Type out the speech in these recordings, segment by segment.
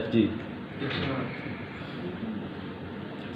FG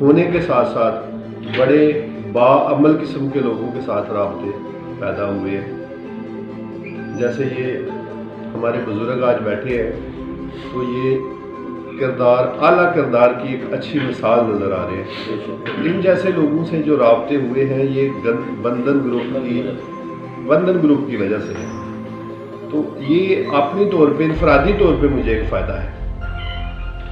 ہونے کے ساتھ ساتھ بڑے باعمل قسم کے لوگوں کے ساتھ رابطے پیدا ہوئے ہیں. جیسے یہ ہمارے بزرگ آج بیٹھے ہیں تو یہ کردار، اعلیٰ کردار کی ایک اچھی مثال نظر آ رہے ہیں. ان جیسے لوگوں سے جو رابطے ہوئے ہیں یہ بندھن گروپ کی وجہ سے ہے. تو یہ اپنی طور پہ انفرادی طور پہ مجھے ایک فائدہ ہے.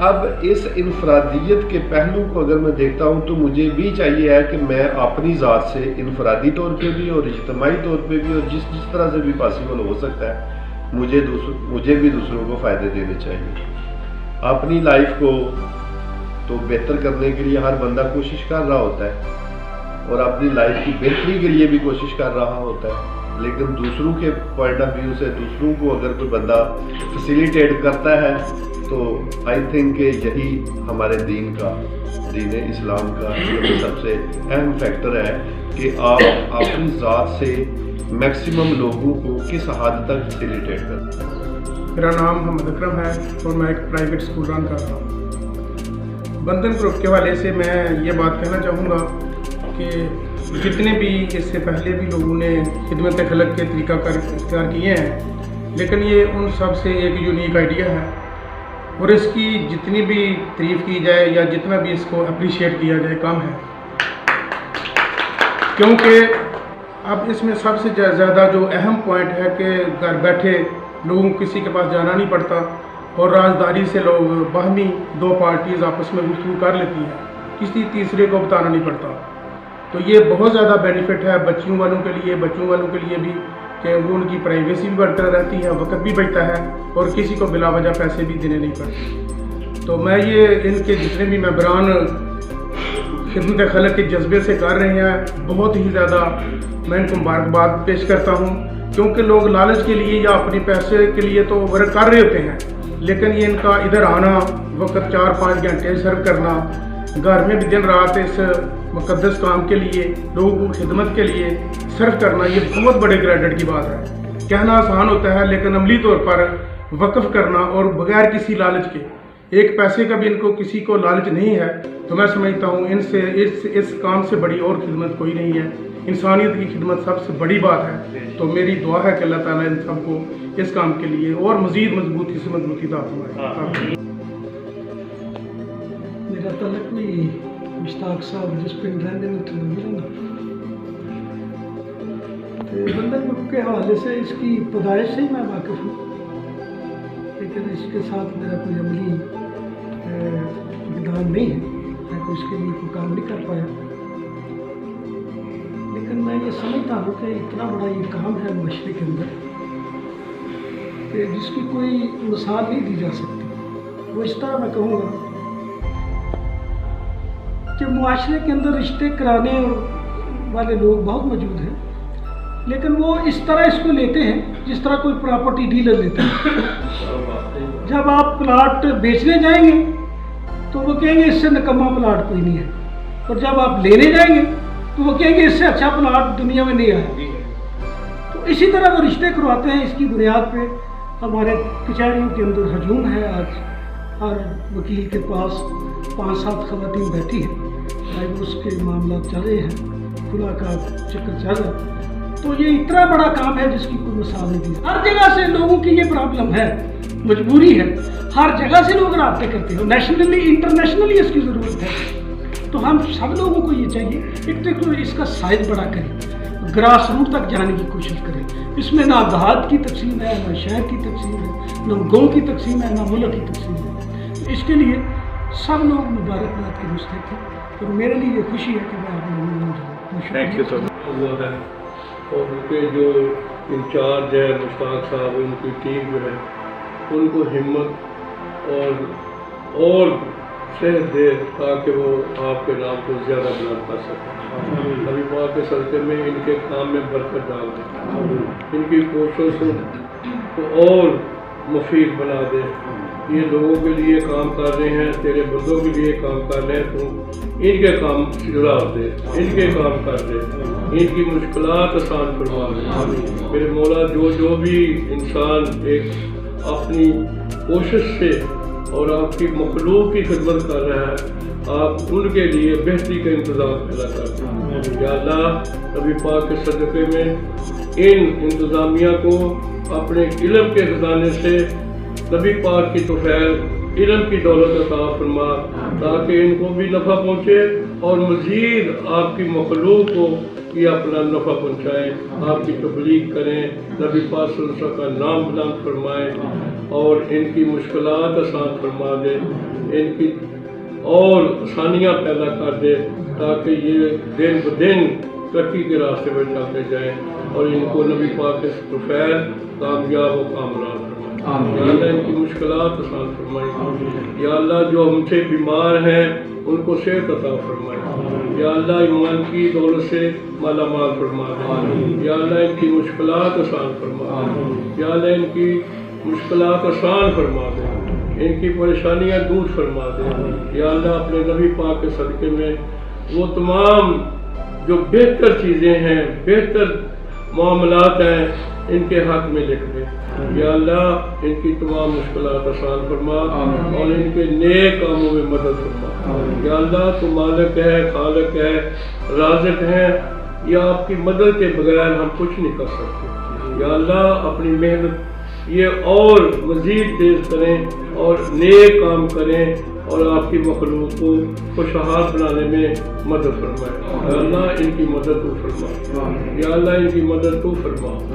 اب اس انفرادیت کے پہلو کو اگر میں دیکھتا ہوں تو مجھے بھی چاہیے ہے کہ میں اپنی ذات سے انفرادی طور پہ بھی اور اجتماعی طور پہ بھی اور جس طرح سے بھی پاسبل ہو سکتا ہے مجھے بھی دوسروں کو فائدے دینے چاہیے. اپنی لائف کو تو بہتر کرنے کے لیے ہر بندہ کوشش کر رہا ہوتا ہے اور اپنی لائف کی بہتری کے لیے بھی کوشش کر رہا ہوتا ہے، لیکن دوسروں کے پوائنٹ آف ویو سے دوسروں کو اگر کوئی بندہ فیسیلیٹیٹ کرتا ہے تو آئی تھنک کہ یہی ہمارے دین اسلام کا سب سے اہم فیکٹر ہے کہ آپ اپنی ذات سے میکسیمم لوگوں کو کس حد تک فیسیلیٹیٹ کرتے ہیں. میرا نام محمد اکرم ہے اور میں ایک پرائیویٹ اسکول رن کر رہا ہوں. بندھن گروپ کے حوالے سے میں یہ بات کہنا چاہوں گا کہ جتنے بھی اس سے پہلے بھی لوگوں نے خدمت خلق کے طریقہ کار اختیار کیے ہیں، لیکن یہ ان سب سے ایک یونیک آئیڈیا ہے اور اس کی جتنی بھی تعریف کی جائے یا جتنا بھی اس کو اپریشیٹ کیا جائے کم ہے. کیونکہ اب اس میں سب سے زیادہ جو اہم پوائنٹ ہے کہ گھر بیٹھے لوگوں کسی کے پاس جانا نہیں پڑتا اور رازداری سے لوگ باہمی دو پارٹیز آپس میں گفتگو کر لیتی ہیں، کسی تیسرے کو بتانا نہیں پڑتا. تو یہ بہت زیادہ بینیفٹ ہے بچوں والوں کے لیے بھی کہ وہ ان کی پرائیویسی بھی برقرار رہتی ہے، وقت بھی بچتا ہے اور کسی کو بلا وجہ پیسے بھی دینے نہیں پڑتے. تو میں یہ ان کے جتنے بھی ممبران خدمت خلق کے جذبے سے کر رہے ہیں بہت ہی زیادہ میں ان کو مبارکباد پیش کرتا ہوں. کیونکہ لوگ لالچ کے لیے یا اپنے پیسے کے لیے تو ورک کر رہے ہوتے ہیں، لیکن یہ ان کا ادھر آنا، وقت 4-5 گھنٹے سرو کرنا، گھر میں بھی دن رات اس مقدس کام کے لیے لوگوں کو خدمت کے لیے صرف کرنا، یہ بہت بڑے کریڈٹ کی بات ہے. کہنا آسان ہوتا ہے لیکن عملی طور پر وقف کرنا اور بغیر کسی لالچ کے، ایک پیسے کا بھی ان کو کسی کو لالچ نہیں ہے. تو میں سمجھتا ہوں ان سے اس کام سے بڑی اور خدمت کوئی نہیں ہے. انسانیت کی خدمت سب سے بڑی بات ہے. تو میری دعا ہے کہ اللہ تعالیٰ ان سب کو اس کام کے لیے اور مزید مضبوطی سے مضبوطی عطا فرمائے. میرا تعلق بھی مشتاق صاحب جس پنڈ رہنے میں بندھن گروپ کے حوالے سے اس کی پیدائش سے ہی میں واقف ہوں، لیکن اس کے ساتھ میرا کوئی عملی اقدام نہیں ہے، میں اس کے لیے کوئی کام نہیں کر پایا. لیکن میں یہ سمجھتا ہوں کہ اتنا بڑا یہ کام ہے معاشرے کے اندر کہ جس کی کوئی مثال نہیں دی جا سکتی. وہ اس طرح میں کہوں گا کہ معاشرے کے اندر رشتے کرانے والے لوگ بہت موجود ہیں، لیکن وہ اس طرح اس کو لیتے ہیں جس طرح کوئی پراپرٹی ڈیلر لیتا ہے. جب آپ پلاٹ بیچنے جائیں گے تو وہ کہیں گے اس سے نکما پلاٹ کوئی نہیں ہے، اور جب آپ لینے جائیں گے تو وہ کہیں گے اس سے اچھا پلاٹ دنیا میں نہیں آیا. تو اسی طرح وہ رشتے کرواتے ہیں. اس کی بنیاد پہ ہمارے کچہریوں کے اندر ہجوم ہے. آج ہر وکیل کے پاس 5-7 خواتین بیٹھی ہیں، ڈائیورس کے معاملات چل رہے ہیں، خلا کا چکر چل رہا ہے. تو یہ اتنا بڑا کام ہے جس کی کوئی مثال نہیں دی. ہر جگہ سے لوگوں کی یہ پرابلم ہے، مجبوری ہے، ہر جگہ سے لوگ رابطے کرتے ہیں، نیشنلی انٹرنیشنلی اس کی ضرورت ہے. تو ہم سب لوگوں کو یہ چاہیے ایک تو اس کا سائز بڑا کریں، گراس روٹ تک جانے کی کوشش کریں. اس میں نہ دیہات کی تقسیم ہے، نہ شہر کی تقسیم ہے، نہ گاؤں کی تقسیم ہے، نہ ملک کی تقسیم ہے. اس کے لیے سب لوگ مبارکباد کے مستحق ہیں اور میرے لیے یہ خوشی ہے کہ میں آپ لوگوں میں موجود ہوں. Thank you sir. اور ان کے جو انچارج ہے مشتاق صاحب، ان کی ٹیم جو ہے ان کو ہمت اور صحت دے تاکہ وہ آپ کے نام کو زیادہ بلند کر سکیں. ابھی پاک کے صدقے میں ان کے کام میں برکت ڈال دیں، ان کی کوششوں کو اور مفید بنا دیں. یہ لوگوں کے لیے کام کر رہے ہیں، تیرے بندوں کے لیے کام کر رہے ہیں، تو ان کے کام جڑا دے، ان کے کام کر دے، ان کی مشکلات آسان فرما دے. میرے مولا جو بھی انسان ایک اپنی کوشش سے اور آپ کی مخلوق کی خدمت کر رہا ہے، آپ ان کے لیے بہتری کا انتظام پیدا کرتے ہیں۔ یا اللہ نبی پاک کے صدقے میں ان انتظامیہ کو اپنے علم کے خزانے سے نبی پاک کی توفیل علم کی دولت عطا فرما، تاکہ ان کو بھی نفع پہنچے اور مزید آپ کی مخلوق کو یہ اپنا نفع پہنچائیں، آپ کی تبلیغ کریں، نبی پاک صلی اللہ علیہ وسلم کا نام بلند فرمائیں اور ان کی مشکلات آسان فرما دے، ان کی اور آسانیاں پیدا کر دے، تاکہ یہ دن بدن ترقی کے راستے پر چلتے جائیں اور ان کو نبی پاک کے طفیل کامیاب و کامران فرمائیں۔ یا اللہ ان کی مشکلات آسان فرمائیں۔ یا اللہ جو ہم سے بیمار ہیں ان کو صحت عطا فرمائیں۔ یا اللہ ایمان کی دولت سے مالا مال فرما دیں۔ یا اللہ ان کی مشکلات آسان فرما دیں۔ یا اللہ ان کی مشکلات آسان فرما دیں، ان کی پریشانیاں دور فرما دیں۔ یا اللہ اپنے نبی پاک کے صدقے میں وہ تمام جو بہتر چیزیں ہیں، بہتر معاملات ہیں، ان کے حق میں لکھ دیں۔ یا اللہ ان کی تمام مشکلات آسان فرما اور ان کے نیک کاموں میں مدد فرما۔ یا اللہ تو مالک ہے، خالق ہے، رازق ہے، یا آپ کی مدد کے بغیر ہم کچھ نہیں کر سکتے۔ یا اللہ اپنی محنت یہ اور مزید تیز کریں اور نیک کام کریں اور آپ کی مخلوق کو خوشحال بنانے میں مدد فرمائیں۔ یا اللہ ان کی مدد تو فرما۔ یا اللہ ان کی مدد تو فرما۔